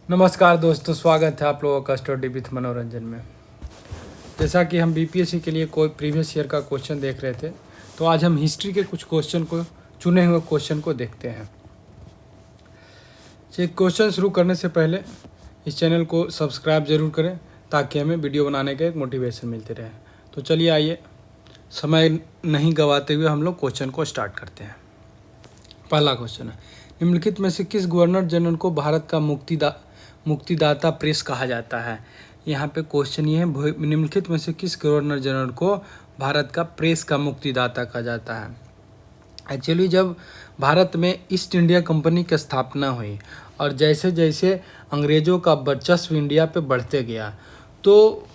नमस्कार दोस्तों, स्वागत है आप लोगों का स्टडी विथ मनोरंजन में। जैसा कि हम बीपीएससी के लिए कोई प्रीवियस ईयर का क्वेश्चन देख रहे थे, तो आज हम हिस्ट्री के कुछ क्वेश्चन को चुने हुए क्वेश्चन को देखते हैं। ये क्वेश्चन शुरू करने से पहले इस चैनल को सब्सक्राइब जरूर करें ताकि हमें वीडियो बनाने का एक मोटिवेशन मिलते रहे। तो चलिए आइए, समय नहीं गंवाते हुए हम लोग क्वेश्चन को स्टार्ट करते हैं। पहला क्वेश्चन है, निम्नलिखित में से किस गवर्नर जनरल को भारत का मुक्तिदाता प्रेस कहा जाता है। यहाँ पे क्वेश्चन ये है, निम्नलिखित में से किस गवर्नर जनरल को भारत का प्रेस का मुक्तिदाता कहा जाता है। एक्चुअली जब भारत में ईस्ट इंडिया कंपनी की स्थापना हुई और जैसे जैसे अंग्रेज़ों का वर्चस्व इंडिया पे बढ़ते गया, तो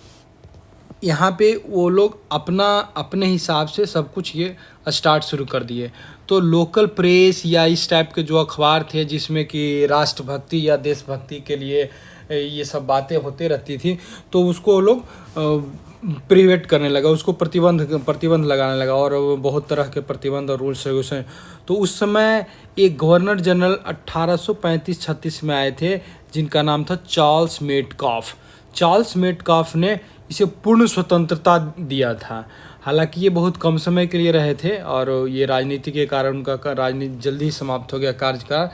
यहाँ पे वो लोग अपने हिसाब से सब कुछ ये स्टार्ट शुरू कर दिए। तो लोकल प्रेस या इस टाइप के जो अखबार थे जिसमें कि राष्ट्रभक्ति या देशभक्ति के लिए ये सब बातें होते रहती थी, तो उसको वो लोग प्रिवेंट करने लगा, उसको प्रतिबंध लगाने लगा और बहुत तरह के प्रतिबंध और रूल्स रेगुलेशन। तो उस समय एक गवर्नर जनरल 1835-36 में आए थे जिनका नाम था चार्ल्स मेटकाफ। चार्ल्स मेटकाफ ने इसे पूर्ण स्वतंत्रता दिया था। हालांकि ये बहुत कम समय के लिए रहे थे और ये राजनीति के कारण उनका राजनीति जल्दी समाप्त हो गया कार्यकाल,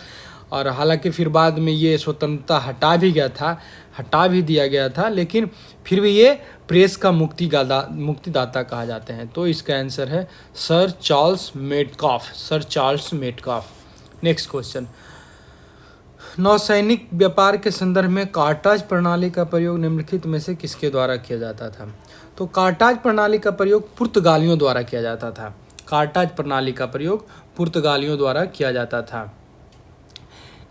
और हालांकि फिर बाद में ये स्वतंत्रता हटा भी दिया गया था, लेकिन फिर भी ये प्रेस का मुक्तिदाता कहा जाते हैं। तो इसका आंसर है sir Charles Metcalfe. Next question, नौसैनिक व्यापार के संदर्भ में कार्टाज प्रणाली का प्रयोग निम्नलिखित में से किसके द्वारा किया जाता था। तो कार्टाज प्रणाली का प्रयोग पुर्तगालियों द्वारा किया जाता था।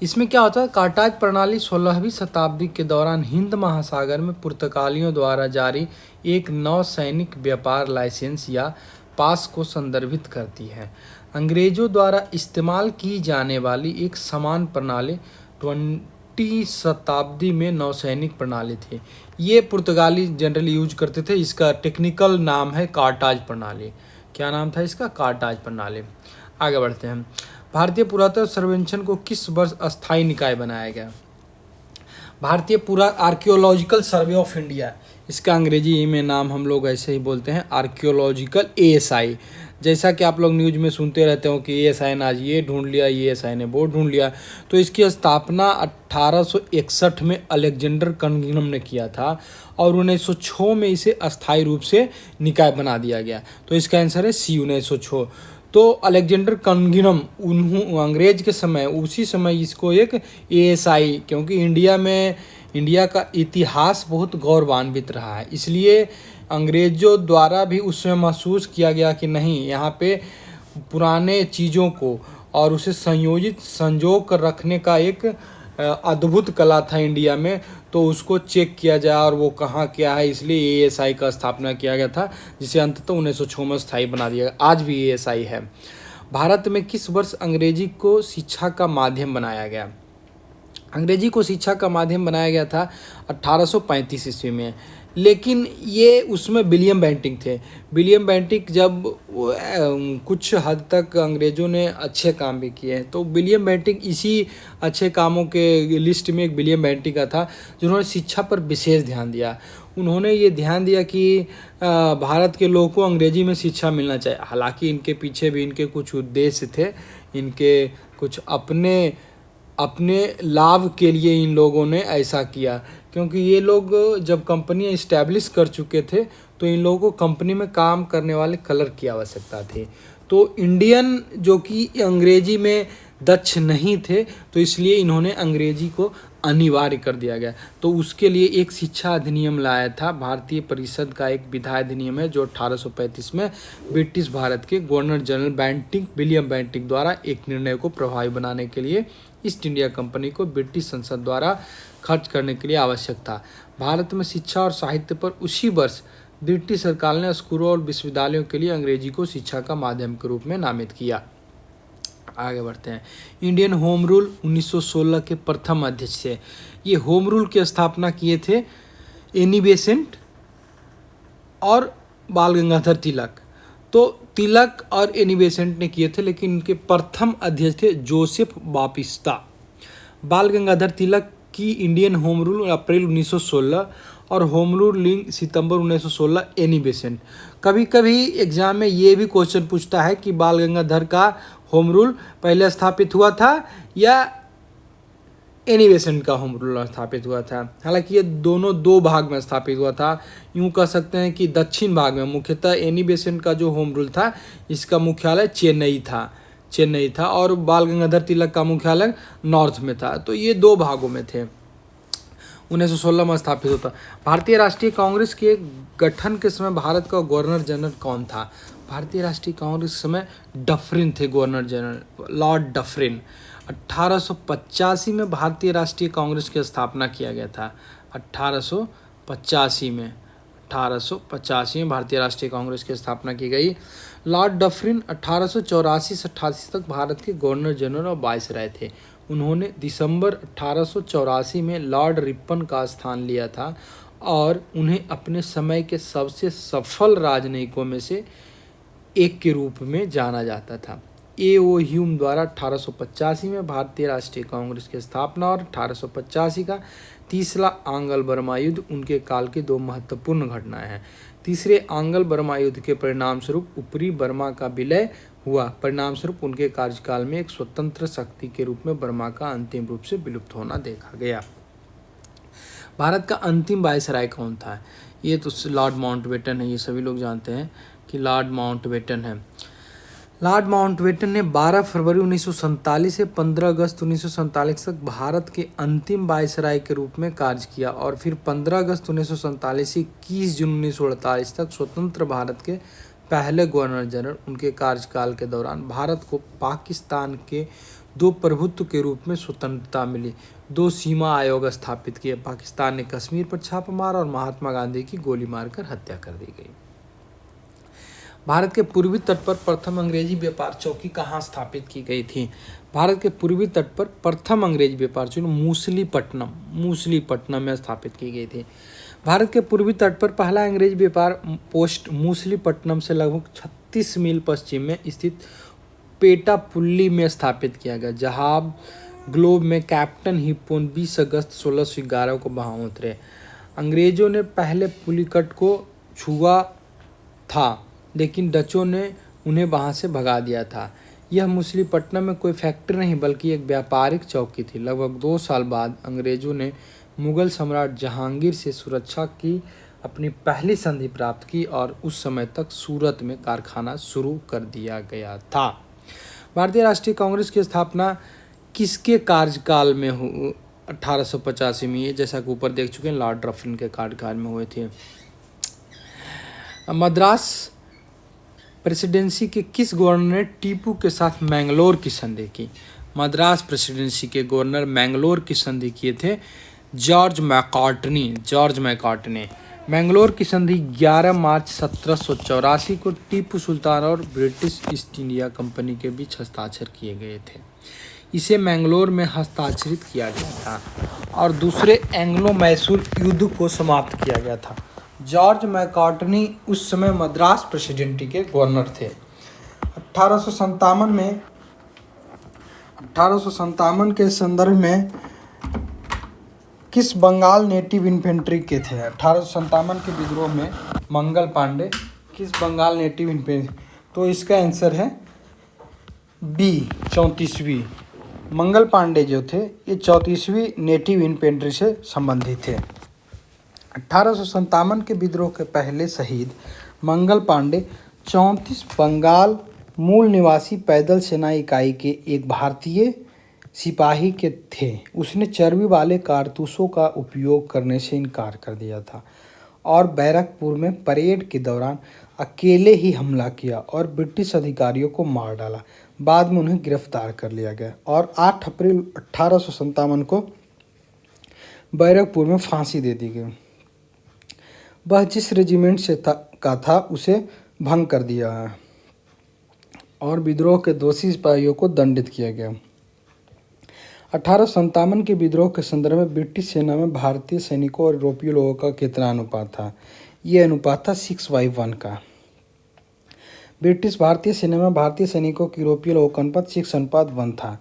इसमें क्या होता है, कार्टाज प्रणाली 16वीं शताब्दी के दौरान हिंद महासागर में पुर्तगालियों द्वारा जारी एक नौसैनिक व्यापार लाइसेंस या पास को संदर्भित करती है। अंग्रेजों द्वारा इस्तेमाल की जाने वाली एक समान प्रणाली 20वीं शताब्दी में नौसैनिक प्रणाली थी। ये पुर्तगाली जनरली यूज करते थे। इसका टेक्निकल नाम है कार्टाज प्रणाली। क्या नाम था इसका? कार्टाज प्रणाली। आगे बढ़ते हैं। भारतीय पुरातत्व सर्वेक्षण को किस वर्ष अस्थायी निकाय बनाया गया। भारतीय आर्कियोलॉजिकल सर्वे ऑफ इंडिया, इसका अंग्रेजी में नाम हम लोग ऐसे ही बोलते हैं, आर्कियोलॉजिकल ASI। जैसा कि आप लोग न्यूज़ में सुनते रहते हो कि ASI ने आज ये ढूंढ लिया, ASI ने वो ढूंढ लिया। तो इसकी स्थापना 1861 में अलेक्जेंडर कनगिनम ने किया था और 1906 में इसे अस्थायी रूप से निकाय बना दिया गया। तो इसका आंसर है C, 1906। तो अलेक्जेंडर कनगिनम अंग्रेज के समय, उसी समय इसको एक ASI, क्योंकि इंडिया का इतिहास बहुत गौरवान्वित रहा है, इसलिए अंग्रेज़ों द्वारा भी उस समय महसूस किया गया कि नहीं, यहाँ पे पुराने चीज़ों को और उसे संजो कर रखने का एक अद्भुत कला था इंडिया में, तो उसको चेक किया जाए और वो कहाँ क्या है, इसलिए ASI का स्थापना किया गया था, जिसे अंततः 1906 में स्थायी बना दिया गया। आज भी ASI है। भारत में किस वर्ष अंग्रेजी को शिक्षा का माध्यम बनाया गया। अंग्रेजी को शिक्षा का माध्यम बनाया गया था 1835 ईस्वी में, लेकिन ये उसमें विलियम बेंटिक थे। विलियम बेंटिक जब कुछ हद तक अंग्रेज़ों ने अच्छे काम भी किए हैं, तो विलियम बेंटिक इसी अच्छे कामों के लिस्ट में एक विलियम बेंटिक का था जिन्होंने शिक्षा पर विशेष ध्यान दिया। उन्होंने ये ध्यान दिया कि भारत के लोगों को अंग्रेजी में शिक्षा मिलना चाहिए। हालांकि इनके पीछे भी इनके कुछ उद्देश्य थे, इनके कुछ अपने लाभ के लिए इन लोगों ने ऐसा किया, क्योंकि ये लोग जब कंपनियां इस्टेब्लिश कर चुके थे तो इन लोगों को कंपनी में काम करने वाले क्लर्क की आवश्यकता थी। तो इंडियन जो कि अंग्रेजी में दक्ष नहीं थे, तो इसलिए इन्होंने अंग्रेजी को अनिवार्य कर दिया गया। तो उसके लिए एक शिक्षा अधिनियम लाया था। भारतीय परिषद का एक विधायी अधिनियम है जो 1835 में ब्रिटिश भारत के गवर्नर जनरल विलियम बेंटिक द्वारा एक निर्णय को प्रभावी बनाने के लिए ईस्ट इंडिया कंपनी को ब्रिटिश संसद द्वारा खर्च करने के लिए आवश्यक था। भारत में शिक्षा और साहित्य पर उसी वर्ष ब्रिटिश सरकार ने स्कूलों और विश्वविद्यालयों के लिए अंग्रेजी को शिक्षा का माध्यम के रूप में नामित किया। आगे बढ़ते हैं। इंडियन होम रूल 1916 के प्रथम अध्यक्ष थे। ये होम रूल की स्थापना किए थे एनी बेसेंट और बाल गंगाधर तिलक। तो तिलक और एनी बेसेंट ने किए थे, लेकिन इनके प्रथम अध्यक्ष थे जोसेफ बापिस्ता। बाल गंगाधर तिलक की इंडियन होम रूल अप्रैल 1916 और होम रूल लीग सितंबर 1916 एनी बेसेंट। कभी कभी एग्जाम में ये भी क्वेश्चन पूछता है कि बाल गंगाधर का होम रूल पहले स्थापित हुआ था या एनी बेसेंट का होम रूल स्थापित हुआ था। हालांकि ये दोनों दो भाग में स्थापित हुआ था। यूँ कह सकते हैं कि दक्षिण भाग में मुख्यतः एनी बेसेंट का जो होम रूल था इसका मुख्यालय चेन्नई था और बाल गंगाधर तिलक का मुख्यालय नॉर्थ में था। तो ये दो भागों में थे। 1916 में स्थापित होता। भारतीय राष्ट्रीय कांग्रेस के गठन के समय भारत का गवर्नर जनरल कौन था? भारतीय राष्ट्रीय कांग्रेस के समय डफरिन थे गवर्नर जनरल, लॉर्ड डफरिन। 1885 में भारतीय राष्ट्रीय कांग्रेस की स्थापना किया गया था। 1885 में भारतीय राष्ट्रीय कांग्रेस की स्थापना की गई। लॉर्ड डफरिन 1884 से 88 तक भारत के गवर्नर जनरल और वायसराय थे। उन्होंने दिसंबर 1884 में लॉर्ड रिपन का स्थान लिया था और उन्हें अपने समय के सबसे सफल राजनयिकों में से एक के रूप में जाना जाता था। ए.ओ. ह्यूम द्वारा 1885 में भारतीय राष्ट्रीय कांग्रेस की स्थापना और 1885 का तीसरा आंग्ल बर्मा युद्ध उनके काल की दो महत्वपूर्ण घटनाएं हैं। तीसरे आंग्ल बर्मा युद्ध के परिणाम स्वरूप ऊपरी बर्मा का विलय हुआ। परिणाम स्वरूप उनके कार्यकाल में एक स्वतंत्र शक्ति के रूप में बर्मा का अंतिम रूप से विलुप्त होना देखा गया। भारत का अंतिम वायसराय कौन था? ये तो लॉर्ड माउंटबेटन है। ये सभी लोग जानते हैं कि लॉर्ड माउंटबेटन है। लॉर्ड माउंटबेटन ने 12 फरवरी 1947 से 15 अगस्त 1947 तक भारत के अंतिम वायसराय के रूप में कार्य किया और फिर 15 अगस्त 1947 से 21 जून 1948 तक स्वतंत्र भारत के पहले गवर्नर जनरल। उनके कार्यकाल के दौरान भारत को पाकिस्तान के दो प्रभुत्व के रूप में स्वतंत्रता मिली। दो सीमा आयोग स्थापित किए। पाकिस्तान ने कश्मीर पर छापा मारा और महात्मा गांधी की गोली मारकर हत्या कर दी गई। भारत के पूर्वी तट पर प्रथम अंग्रेजी व्यापार चौकी कहाँ स्थापित की गई थी? भारत के पूर्वी तट पर प्रथम अंग्रेजी व्यापार चौकी मूसलीपट्टनम में स्थापित की गई थी। भारत के पूर्वी तट पर पहला अंग्रेजी व्यापार पोस्ट मूसलीपट्टनम से लगभग 36 मील पश्चिम में स्थित पेटापुल्ली में स्थापित किया गया। जहाज ग्लोब में कैप्टन हिप्पोन 20 अगस्त 1611 को वहां उतरे। अंग्रेजों ने पहले पुलिकट को छुआ था लेकिन डचों ने उन्हें वहां से भगा दिया था। यह मूसलीपट्टनम में कोई फैक्ट्री नहीं बल्कि एक व्यापारिक चौकी थी। लगभग 2 साल बाद अंग्रेजों ने मुगल सम्राट जहांगीर से सुरक्षा की अपनी पहली संधि प्राप्त की और उस समय तक सूरत में कारखाना शुरू कर दिया गया था। भारतीय राष्ट्रीय कांग्रेस की स्थापना किसके कार्यकाल में हुई? 1885 में। ये जैसा कि ऊपर देख चुके हैं लॉर्ड डफरिन के कार्यकाल में हुए थे। मद्रास प्रेसिडेंसी के किस गवर्नर ने टीपू के साथ मैंगलोर की संधि की? मद्रास प्रेसिडेंसी के गवर्नर मैंगलोर की संधि किए थे जॉर्ज मैकार्टनी। मैंगलोर की संधि 11 मार्च 1784 को टीपू सुल्तान और ब्रिटिश ईस्ट इंडिया कंपनी के बीच हस्ताक्षर किए गए थे। इसे मैंगलोर में हस्ताक्षरित किया गया था और दूसरे एंग्लो मैसूर युद्ध को समाप्त किया गया था। जॉर्ज मैकार्टनी उस समय मद्रास प्रेसिडेंसी के गवर्नर थे। 1857 के संदर्भ में किस बंगाल नेटिव इन्फेंट्री के थे? 1857 के विद्रोह में मंगल पांडे किस बंगाल नेटिव इन्फेंट्री? तो इसका आंसर है बी 34वीं। मंगल पांडे जो थे ये 34वीं नेटिव इन्फेंट्री से संबंधित थे। 1857 के विद्रोह के पहले शहीद मंगल पांडे 34 बंगाल मूल निवासी पैदल सेना इकाई के एक भारतीय सिपाही के थे। उसने चर्बी वाले कारतूसों का उपयोग करने से इनकार कर दिया था और बैरकपुर में परेड के दौरान अकेले ही हमला किया और ब्रिटिश अधिकारियों को मार डाला। बाद में उन्हें गिरफ्तार कर लिया गया और 8 अप्रैल 1857 को बैरकपुर में फांसी दे दी गई। वह जिस रेजिमेंट से था उसे भंग कर दिया है और विद्रोह के दोषी सिपाहियों को दंडित किया गया। 1857 के विद्रोह के संदर्भ में ब्रिटिश सेना में भारतीय सैनिकों और यूरोपीय लोगों का कितना अनुपात था? ये अनुपात था 6:1 का। भारतीय सेना में भारतीय सैनिकों की यूरोपीय लोगों का अनुपात 6:1 था।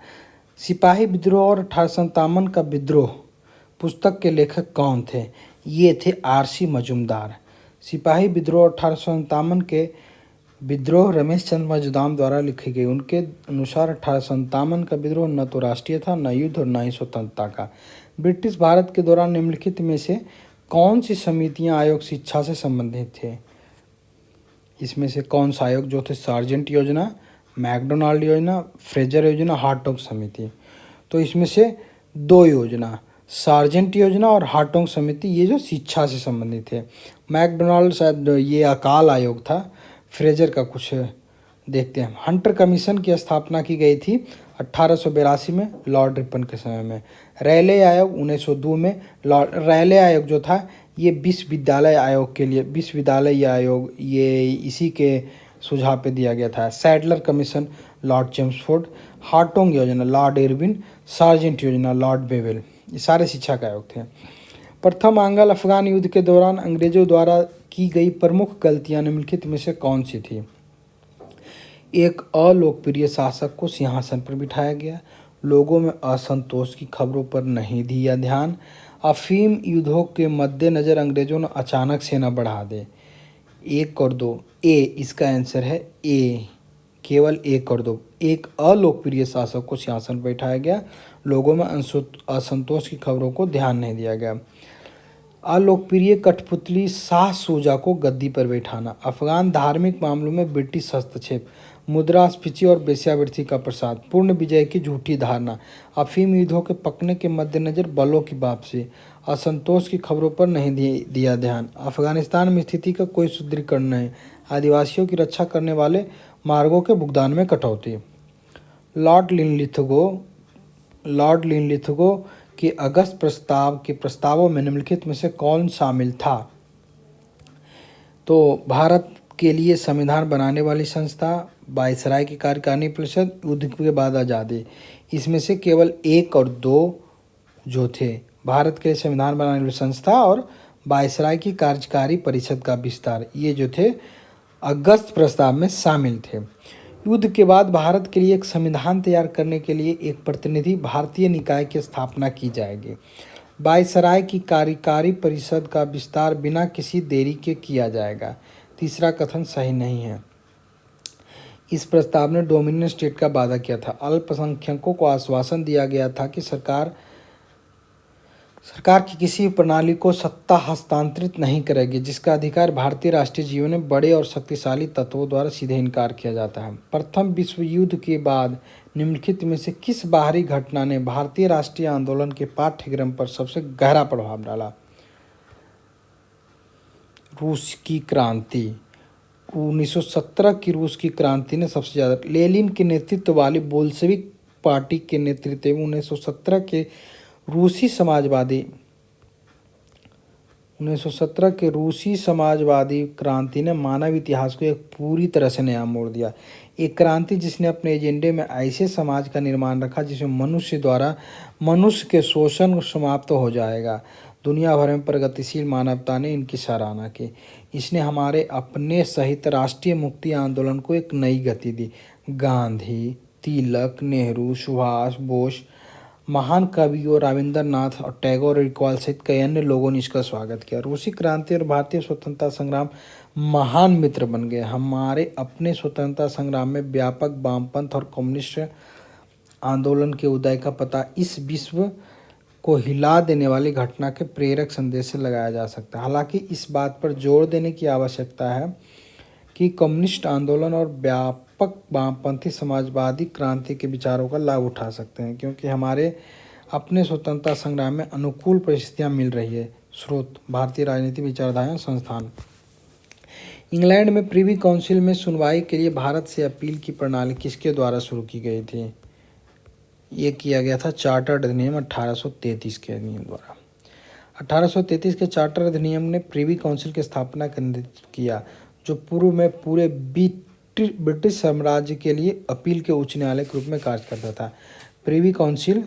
सिपाही विद्रोह और 1857 का विद्रोह पुस्तक के लेखक कौन थे? ये थे आर.सी. मजूमदार। सिपाही विद्रोह 1857 के विद्रोह रमेश चंद्र मजुदाम द्वारा लिखी गई। उनके अनुसार 1857 का विद्रोह न तो राष्ट्रीय था, न युद्ध और न ही स्वतंत्रता का। ब्रिटिश भारत के दौरान निम्नलिखित में से कौन सी समितियां आयोग शिक्षा से संबंधित थे? इसमें से कौन सा आयोग जो थे? सार्जेंट योजना, मैकडोनाल्ड योजना, फ्रेजर योजना, हार्टोग समिति। तो इसमें से दो योजना, सार्जेंट योजना और हार्टोग समिति, ये जो शिक्षा से संबंधित है। मैकडोनाल्ड शायद ये अकाल आयोग था। फ्रेजर का कुछ देखते हैं। हंटर कमीशन की स्थापना की गई थी 1882 में लॉर्ड रिपन के समय में। रैले आयोग 1902 में। रैले आयोग जो था ये विश्वविद्यालय आयोग के लिए, विश्वविद्यालय आयोग ये इसी के सुझाव पे दिया गया था। Sadler commission Lord Chelmsford, Hartog योजना लॉर्ड इरविन, सार्जेंट योजना लॉर्ड बेवेल, ये सारे शिक्षा के आयोग थे। प्रथम आंग्ल अफगान युद्ध के दौरान अंग्रेजों द्वारा की गई प्रमुख गलतियां निम्नलिखित में से कौन सी थी? एक अलोकप्रिय शासक को सिंहासन पर बिठाया गया, लोगों में असंतोष की खबरों पर नहीं दिया ध्यान, अफीम उद्योग के मद्देनजर अंग्रेजों ने अचानक सेना बढ़ा दे। 1 और 2 ए इसका आंसर है ए, केवल 1 और 2। एक अलोकप्रिय शासक को सिंहासन पर बैठाया गया, लोगों में असंतोष की खबरों को ध्यान नहीं दिया गया। अलोकप्रिय कठपुतली शाह शुजा को गद्दी पर बैठाना, अफगान धार्मिक मामलों में ब्रिटिश हस्तक्षेप, मुद्रास्फीति और वेश्यावृत्ति का प्रसाद, पूर्ण विजय की झूठी धारणा, अफीम युद्धों के पकने के मद्देनजर बलों की वापसी, असंतोष की खबरों पर नहीं दिया ध्यान, अफगानिस्तान में स्थिति का कोई सुदृढ़ीकरण नहीं, आदिवासियों की रक्षा करने वाले मार्गों के भुगतान में कटौती। लॉर्ड लिनलिथगो के अगस्त प्रस्ताव के प्रस्तावों में निम्नलिखित में से कौन शामिल था? तो भारत के लिए संविधान बनाने वाली संस्था, वायसराय की कार्यकारिणी परिषद, युद्ध के बाद आज़ादी। इसमें से केवल 1 और 2 जो थे, भारत के लिए संविधान बनाने वाली संस्था और वायसराय की कार्यकारी परिषद का विस्तार, ये जो थे अगस्त प्रस्ताव में शामिल थे। युद्ध के बाद भारत के लिए एक संविधान तैयार करने के लिए एक प्रतिनिधि भारतीय निकाय की स्थापना की जाएगी। वायसराय की कार्यकारी परिषद का विस्तार बिना किसी देरी के किया जाएगा। तीसरा कथन सही नहीं है। इस प्रस्ताव ने डोमिनियन स्टेट का वादा किया था। अल्पसंख्यकों को आश्वासन दिया गया था कि सरकार की किसी प्रणाली को सत्ता हस्तांतरित नहीं करेगी जिसका अधिकार भारतीय राष्ट्रीय जीवन में बड़े और शक्तिशाली तत्वों द्वारा सीधे इनकार किया जाता है। प्रथम विश्व युद्ध के बाद निम्नलिखित में से किस बाहरी घटना ने भारतीय राष्ट्रीय आंदोलन के पाठ्यक्रम पर सबसे गहरा प्रभाव डाला? रूस की क्रांति। 1917 की रूस की क्रांति ने सबसे ज़्यादा, लेनिन के नेतृत्व वाली बोल्शेविक पार्टी के नेतृत्व में 1917 के रूसी समाजवादी क्रांति ने मानव इतिहास को एक पूरी तरह से नया मोड़ दिया। एक क्रांति जिसने अपने एजेंडे में ऐसे समाज का निर्माण रखा जिसमें मनुष्य के शोषण समाप्त हो जाएगा। दुनिया भर में प्रगतिशील मानवता ने इनकी सराहना की। इसने हमारे अपने सहित राष्ट्रीय मुक्ति आंदोलन को एक नई गति दी। गांधी, तिलक, नेहरू, सुभाष बोस, महान कवियों रविंद्रनाथ और टैगोर और इकबाल सहित कई अन्य लोगों ने इसका स्वागत किया। रूसी क्रांति और भारतीय स्वतंत्रता संग्राम महान मित्र बन गए। हमारे अपने स्वतंत्रता संग्राम में व्यापक वामपंथ और कम्युनिस्ट आंदोलन के उदय का पता इस विश्व को हिला देने वाली घटना के प्रेरक संदेश से लगाया जा सकता है। हालांकि इस बात पर जोर देने की आवश्यकता है कि कम्युनिस्ट आंदोलन और व्यापक वामपंथी समाजवादी क्रांति के विचारों का लाभ उठा सकते हैं क्योंकि हमारे अपने स्वतंत्रता संग्राम में अनुकूल परिस्थितियां मिल रही है। स्रोत: भारतीय राजनीति विचारधारा संस्थान। इंग्लैंड में प्रिवी काउंसिल में सुनवाई के लिए भारत से अपील की प्रणाली किसके द्वारा शुरू की गई थी? ये किया गया था चार्टर अधिनियम 1833 के अधिनियम द्वारा। 1833 के चार्टर अधिनियम ने प्रिवी काउंसिल की स्थापना का नेतृत्व किया जो पूर्व में पूरे ब्रिटिश साम्राज्य के लिए अपील के उच्च न्यायालय के रूप में कार्य करता था। प्रिवी काउंसिल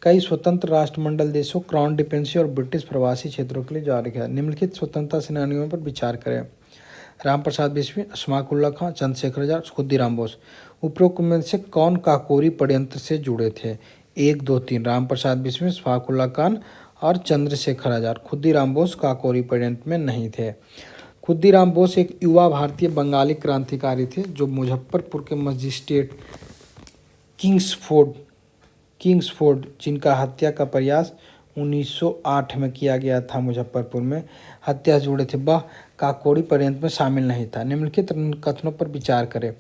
कई स्वतंत्र राष्ट्रमंडल देशों, क्राउन डिपेंडेंसी और ब्रिटिश प्रवासी क्षेत्रों के लिए जारी किया। निम्नलिखित स्वतंत्रता सेनानियों पर विचार करें। रामप्रसाद बिस्मिल, अशफाक उल्लाह खां, चंद्रशेखर आजाद, खुद्दीराम बोस। उपरोक्त में से कौन काकोरी षड्यंत्र से जुड़े थे? 1, 2, 3 राम प्रसाद बिस्मिल, शफाकुल्ला खान और चंद्रशेखर आजाद। खुदीराम बोस काकोरी पर्यंत में नहीं थे। खुदीराम बोस एक युवा भारतीय बंगाली क्रांतिकारी थे जो मुजफ्फरपुर के मजिस्ट्रेट किंग्सफोर्ड जिनका हत्या का प्रयास 1908 में किया गया था मुजफ्फरपुर में हत्या से जुड़े थे, वह काकोरी पर्यंत में शामिल नहीं था। निम्नलिखित कथनों पर विचार करें।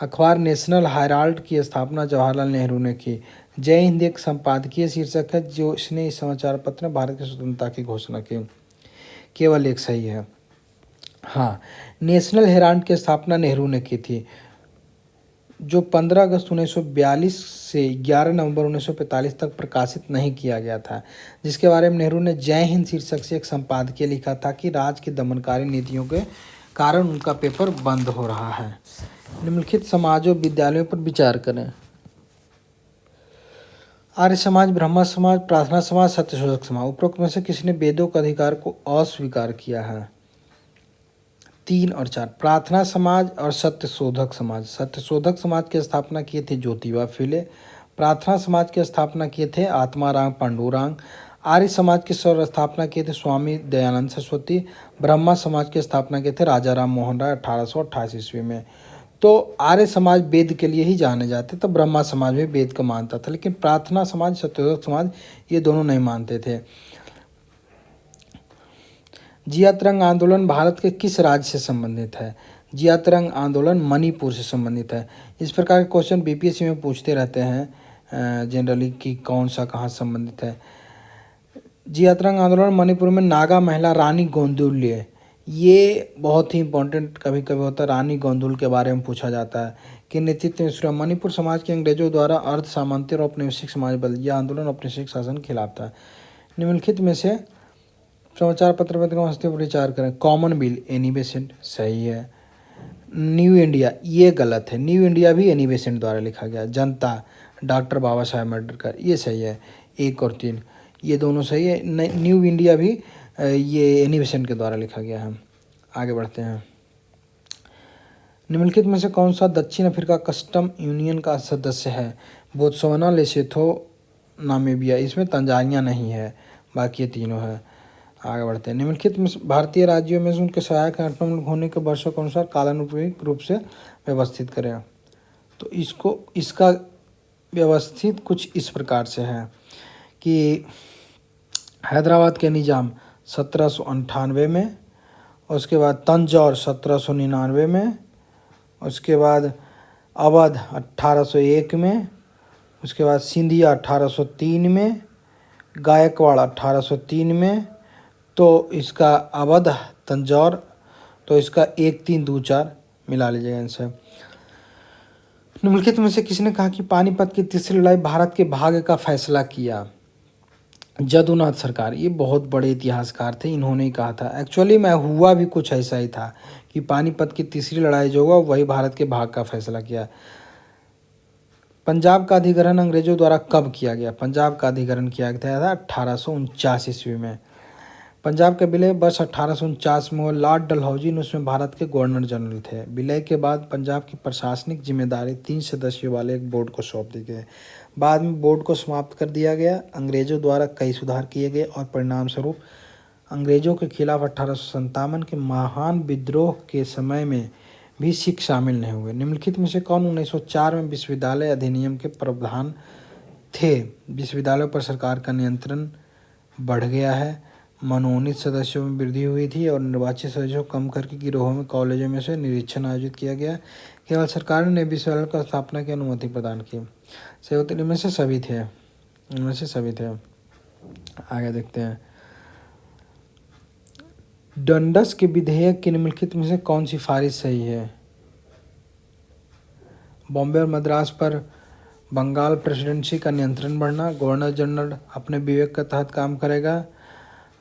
अखबार नेशनल हेराल्ड की स्थापना जवाहरलाल नेहरू ने की। जय हिंद एक संपादकीय शीर्षक है जो इसने इस समाचार पत्र में भारत की स्वतंत्रता की घोषणा की। केवल एक सही है। हाँ, नेशनल हेराल्ड की स्थापना नेहरू ने की थी जो 15 अगस्त 1942 से 11 नवंबर 1945 तक प्रकाशित नहीं किया गया था, जिसके बारे में नेहरू ने जय हिंद शीर्षक से एक संपादकीय लिखा था कि राज्य की दमनकारी नीतियों के कारण उनका पेपर बंद हो रहा है। निम्नलिखित समाजों विद्यालयों पर विचार करें। आर्य समाज, ब्रह्म समाज, प्रार्थना समाज, सत्यशोधक समाज। उपरोक्त में से किसने वेदों के अधिकार को अस्वीकार किया है? 3 और 4। प्रार्थना समाज और सत्यशोधक समाज। सत्यशोधक समाज की स्थापना किए थे ज्योतिबा फुले। प्रार्थना समाज की स्थापना किए थे आत्माराम पांडुरंग। आर्य समाज की स्थापना किए थे स्वामी दयानंद सरस्वती। ब्रह्मा समाज की स्थापना किए थे राजा राम मोहन राय 1828 ईस्वी में। तो आर्य समाज वेद के लिए ही जाने जाते, तो ब्रह्मा समाज भी वेद को मानता था, लेकिन प्रार्थना समाज, सत्यशोधक समाज ये दोनों नहीं मानते थे। जिया तरंग आंदोलन भारत के किस राज्य से संबंधित है? जिया तरंग आंदोलन मणिपुर से संबंधित है। इस प्रकार के क्वेश्चन बीपीएससी में पूछते रहते हैं जनरली कि कौन सा कहाँ संबंधित है। जिया तरंग आंदोलन मणिपुर में नागा महिला रानी गोंदुल्य, ये बहुत ही इंपॉर्टेंट कभी कभी होता है। रानी गोंदुल के बारे में पूछा जाता है कि नेतृत्व में शुरू मणिपुर समाज के अंग्रेजों द्वारा अर्ध सामंती और औपनिवेशिक समाज बदल। यह आंदोलन औपनिवेशिक शासन के खिलाफ था। निम्नलिखित में से समाचार पत्र पर विचार करें। कॉमन बिल एनी बेसेंट सही है। न्यू इंडिया ये गलत है, न्यू इंडिया भी एनी बेसेंट द्वारा लिखा गया। जनता डॉक्टर बाबा साहेब अम्बेडकर ये सही है। 1 और 3 ये दोनों सही है। न्यू इंडिया भी ये एनी बेसेंट के द्वारा लिखा गया है। आगे बढ़ते हैं। निम्नलिखित में से कौन सा दक्षिण अफ्रीका कस्टम यूनियन का सदस्य है? Botswana, Lesotho, Namibia. इसमें तंजानिया नहीं है, बाकी ये तीनों है। आगे बढ़ते हैं। निम्नलिखित में भारतीय राज्यों में से उनके सहायक संगठन होने के वर्षों के अनुसार कालानुक्रमिक रूप से व्यवस्थित करें। तो इसका व्यवस्थित कुछ इस प्रकार से है कि हैदराबाद के निज़ाम 1798 में, उसके बाद तंजौर 1799 में, उसके बाद अवध 1801 में, उसके बाद सिंधिया 1803 में, गायकवाड़ 1803 में। तो इसका अवध, तंजौर, तो इसका 1, 3, 2, 4 मिला लीजिएगा इनसे। निम्नलिखित में से किसने कहा कि पानीपत की तीसरी लड़ाई भारत के भाग्य का फैसला किया? जदुनाथ सरकार, ये बहुत बड़े इतिहासकार थे, इन्होंने ही कहा था। एक्चुअली में हुआ भी कुछ ऐसा ही था कि पानीपत की तीसरी लड़ाई जो हुआ वही भारत के भाग्य का फैसला किया। पंजाब का अधिग्रहण अंग्रेजों द्वारा कब किया गया? पंजाब का अधिग्रहण किया गया था 1849 ईस्वी में। पंजाब का विलय वर्ष 1849 में हुआ। लॉर्ड डलहौजी उसमें भारत के गवर्नर जनरल थे। विलय के बाद पंजाब की प्रशासनिक जिम्मेदारी 3 सदस्यों वाले एक बोर्ड को सौंप दी गई। बाद में बोर्ड को समाप्त कर दिया गया। अंग्रेजों द्वारा कई सुधार किए गए और परिणाम स्वरूप अंग्रेजों के खिलाफ 1857 के महान विद्रोह के समय में भी सिख शामिल नहीं हुए। निम्नलिखित में से कौन 1904 में विश्वविद्यालय अधिनियम के प्रावधान थे? विश्वविद्यालयों पर सरकार का नियंत्रण बढ़ गया है। मनोनीत सदस्यों में वृद्धि हुई थी और निर्वाचित सदस्यों को कम करके गिरोहों में कॉलेजों में से निरीक्षण आयोजित किया गया। केवल सरकार ने विश्वविद्यालय की स्थापना की अनुमति प्रदान की। सही इनमें से सभी थे, इनमें से सभी थे। आगे देखते हैं। डंडस के विधेयक के निम्नलिखित में से कौन सिफारिश सही है? बॉम्बे और मद्रास पर बंगाल प्रेसिडेंसी का नियंत्रण बढ़ना। गवर्नर जनरल अपने विवेक के तहत काम करेगा।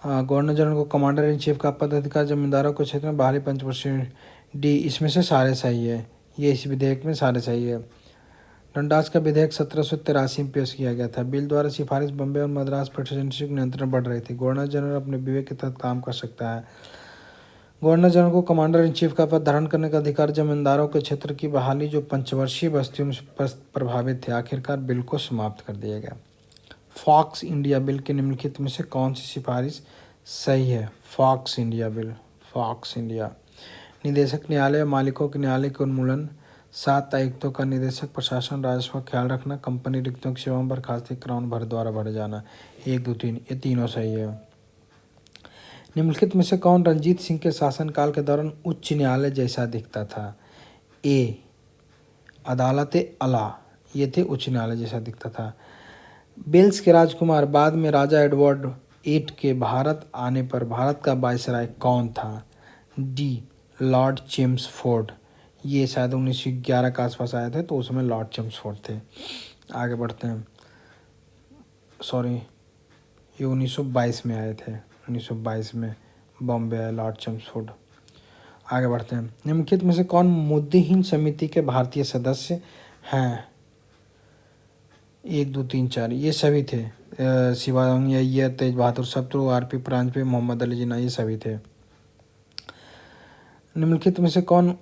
गवर्नर जनरल को कमांडर इन चीफ का पद अधिकार जमींदारों के क्षेत्र में बाहरी पंचवर्षीय। डी इसमें से सारे सही है, ये इस विधेयक में सारे सही है। डंडास का विधेयक 1783 में पेश किया गया था। बिल द्वारा सिफारिश बम्बे और मद्रास प्रेसिडेंसी को नियंत्रण बढ़ रही थी। गवर्नर जनरल अपने विवेक के तहत काम कर सकता है। गवर्नर जनरल को कमांडर इन चीफ का पद धारण करने का अधिकार। जमींदारों के क्षेत्र की बहाली जो पंचवर्षीय बस्तियों में प्रभावित थे। आखिरकार बिल को समाप्त कर दिया गया। फॉक्स इंडिया बिल के निम्नलिखित में से कौन सी सिफारिश सही है? Fox India bill, Fox India. निदेशक न्यायालय, मालिकों के न्यायालय के उन्मूलन, 7 आयुक्तों का निदेशक प्रशासन, राजस्व का ख्याल रखना, कंपनी रिक्तों की सेवाओं बर्खास्ती क्राउन भर द्वारा भरे जाना। 1, 2, 3 ये तीनों सही है। निम्नलिखित में से कौन रणजीत सिंह के शासनकाल के दौरान उच्च न्यायालय जैसा दिखता था? ए अदालत अला, ये थे उच्च न्यायालय जैसा दिखता था। वेल्स के राजकुमार बाद में राजा एडवर्ड 8 के भारत आने पर भारत का वायसराय कौन था? डी लॉर्ड चेम्सफोर्ड, ये शायद 1911 के आसपास आए थे, तो उसमें लॉर्ड चेम्सफोर्ड थे। आगे बढ़ते हैं, सॉरी ये 1922 में आए थे, 1922 में बॉम्बे आए लॉर्ड चेम्सफोर्ड। आगे बढ़ते हैं, निम्नलिखित में से कौन मुद्देहीन समिति के भारतीय सदस्य हैं? 1, 2, 3, 4 ये सभी थे। शिवांग अय्यर, तेज बहादुर सप्रू, आर.पी. परांजपे, मोहम्मद अली जिन्ना, ये सभी थे। निम्नलिखित में से कौन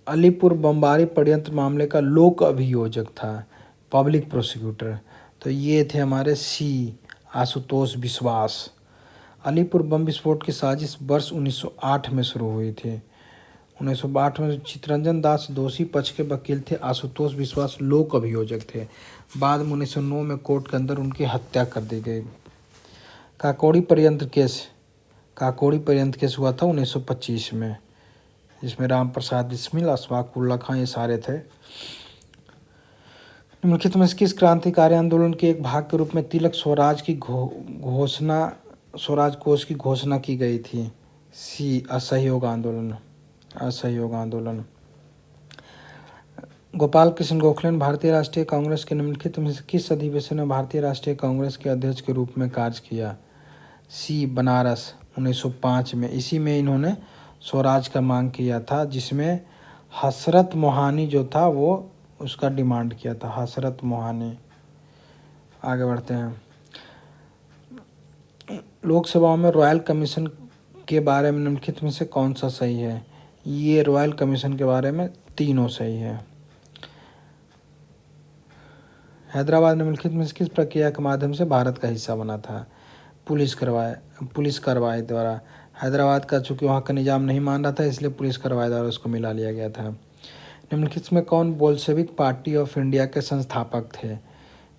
अलीपुर बमबारी षड्यंत्र मामले का लोक अभियोजक था? पब्लिक प्रोसिक्यूटर, तो ये थे हमारे सी आशुतोष विश्वास। अलीपुर बम विस्फोट की साजिश वर्ष 1908 में शुरू हुई थी। 1908 में चितरंजन दास दोषी पक्ष के वकील थे, आशुतोष विश्वास लोक अभियोजक थे। बाद में 1909 में कोर्ट के अंदर उनकी हत्या कर दी गई। काकोड़ी पर्यंत केस हुआ था 1925 में, जिसमें राम प्रसाद बिस्मिल, अशफाक उल्ला खां ये सारे थे। निम्नलिखित में किस क्रांतिकारी आंदोलन के एक भाग के रूप में तिलक स्वराज कोष की घोषणा की गई थी? सी असहयोग आंदोलन, असहयोग आंदोलन। गोपाल कृष्ण गोखले ने भारतीय राष्ट्रीय कांग्रेस के निम्नलिखित में से किस अधिवेशन में भारतीय राष्ट्रीय कांग्रेस के अध्यक्ष के रूप में कार्य किया? सी बनारस, 1905 में। इसी में इन्होंने स्वराज का मांग किया था, जिसमें हसरत मोहानी जो था वो उसका डिमांड किया था, हसरत मोहानी। आगे बढ़ते हैं, लोकसभा में रॉयल कमीशन के बारे में निम्नलिखित में से कौन सा सही है? ये रॉयल कमीशन के बारे में तीनों सही है। हैदराबाद निम्नलिखित में से किस प्रक्रिया के माध्यम से भारत का हिस्सा बना था? पुलिस कार्रवाई द्वारा। हैदराबाद का चूँकि वहाँ का निज़ाम नहीं मान रहा था, इसलिए पुलिस कार्रवाई द्वारा उसको मिला लिया गया था। निम्नलिखित में कौन बोल्शेविक पार्टी ऑफ इंडिया के संस्थापक थे?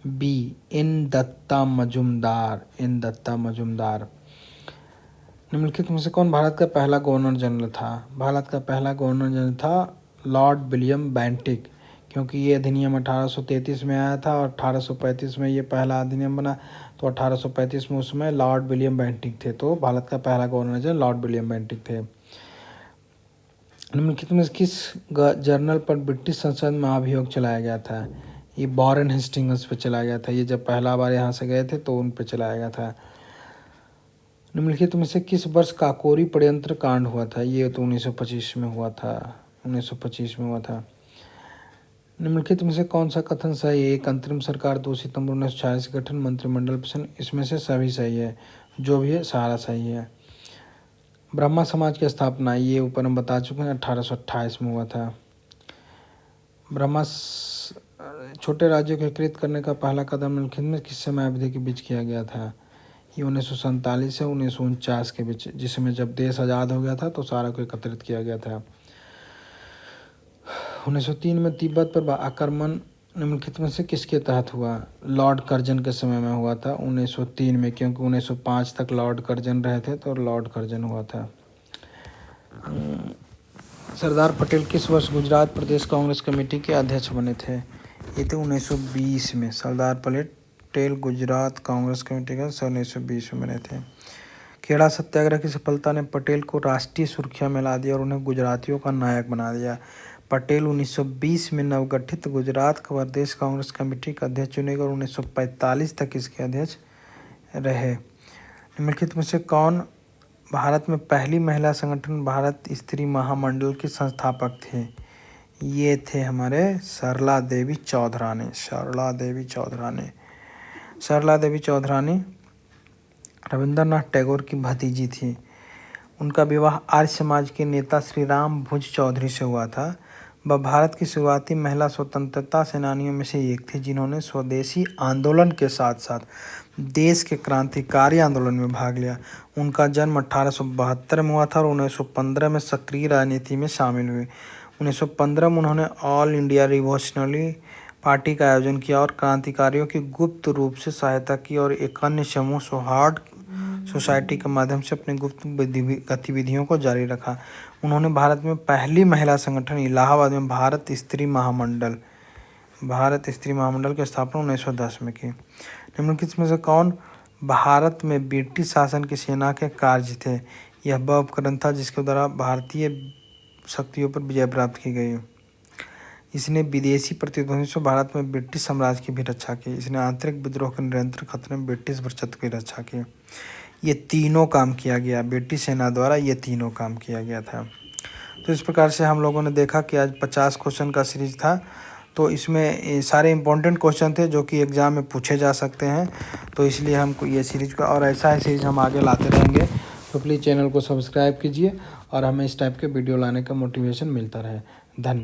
B N Datta Majumdar, N Datta Majumdar. निम्नलिखित में से कौन भारत का पहला गवर्नर जनरल था? भारत का पहला गवर्नर जनरल था लॉर्ड विलियम बेंटिक, क्योंकि ये अधिनियम 1833 में आया था और 1835 में ये पहला अधिनियम बना, तो 1835 में उसमें लॉर्ड विलियम बेंटिक थे, तो भारत का पहला governor general Lord William Bentinck थे। निम्नलिखित में किस जर्नल पर ब्रिटिश संसद में अभियोग चलाया गया था? ये वॉरेन हेस्टिंग्स पे चलाया गया था। ये जब पहला बार यहाँ से गए थे तो उन पे चलाया गया था। निम्नलिखित में से किस वर्ष काकोरी षड्यंत्र कांड हुआ था? ये तो 1925 में हुआ था, 1925 में हुआ था। निम्नलिखित में से कौन सा कथन सही है? एक अंतरिम सरकार 2 सितंबर 1946 गठन, मंत्रिमंडल प्रश्न, इसमें से सभी सही है, जो भी है सारा सही है। ब्रह्मा समाज की स्थापना, ये ऊपर हम बता चुके हैं, 1828 में हुआ था। छोटे राज्यों को एकीकृत करने का पहला कदम निम्नलिखित में किस समय अवधि के बीच किया गया था? ये 1947 से 1949 के बीच, जिसमें जब देश आज़ाद हो गया था तो सारा को एकत्रित किया गया था। 1903 में तिब्बत पर आक्रमण निम्नलिखित में से किसके तहत हुआ? लॉर्ड कर्जन के समय में हुआ था 1903 में, क्योंकि 1905 तक लॉर्ड कर्जन रहे थे तो लॉर्ड कर्जन हुआ था। सरदार पटेल किस वर्ष गुजरात प्रदेश कांग्रेस कमेटी के अध्यक्ष बने थे? ये थे 1920 में। सरदार पटेल गुजरात कांग्रेस कमेटी का 1920 में बने थे। खेड़ा सत्याग्रह की सफलता ने पटेल को राष्ट्रीय सुर्खियां में ला दिया और उन्हें गुजरातियों का नायक बना दिया। पटेल 1920 में नवगठित गुजरात प्रदेश कांग्रेस कमेटी का अध्यक्ष चुने गए और 1945 तक इसके अध्यक्ष रहे। निम्नलिखित में से कौन भारत में पहली महिला संगठन भारत स्त्री महामंडल की संस्थापक थे? ये थे हमारे सरला देवी चौधरानी। सरला देवी चौधरानी रविंद्रनाथ टैगोर की भतीजी थी। उनका विवाह आर्य समाज के नेता श्री राम भुज चौधरी से हुआ था। वह भारत की शुरुआती महिला स्वतंत्रता सेनानियों में से एक थी जिन्होंने स्वदेशी आंदोलन के साथ साथ देश के क्रांतिकारी आंदोलन में भाग लिया। उनका जन्म 1872 में हुआ था और 1915 में सक्रिय राजनीति में शामिल हुए। 1915 में उन्होंने ऑल इंडिया रिवोल्यूशनरी पार्टी का आयोजन किया और क्रांतिकारियों की गुप्त रूप से सहायता की और एक अन्य समूह सौहार्द सोसाइटी के माध्यम से अपनी गुप्त गतिविधियों को जारी रखा। उन्होंने भारत में पहली महिला संगठन इलाहाबाद में भारत स्त्री महामंडल की स्थापना 1910 में की। निम्नलिखित में से कौन भारत में ब्रिटिश शासन की सेना के कार्य थे? यह वह उपकरण था जिसके द्वारा भारतीय शक्तियों पर विजय प्राप्त की गई। इसने विदेशी प्रतिद्वंद्वियों से भारत में ब्रिटिश साम्राज्य की भी रक्षा की। इसने आंतरिक विद्रोह के निरंतर खतरे में ब्रिटिश वर्चस्व की रक्षा की। ये तीनों काम किया गया ब्रिटिश सेना द्वारा, ये तीनों काम किया गया था। तो इस प्रकार से हम लोगों ने देखा कि आज 50 क्वेश्चन का सीरीज था। तो इसमें सारे इंपॉर्टेंट क्वेश्चन थे जो कि एग्ज़ाम में पूछे जा सकते हैं। तो इसलिए हमको ये सीरीज का और ऐसा ही सीरीज हम आगे लाते रहेंगे। तो प्लीज़ चैनल को सब्सक्राइब कीजिए और हमें इस टाइप के वीडियो लाने का मोटिवेशन मिलता रहे। धन्यवाद।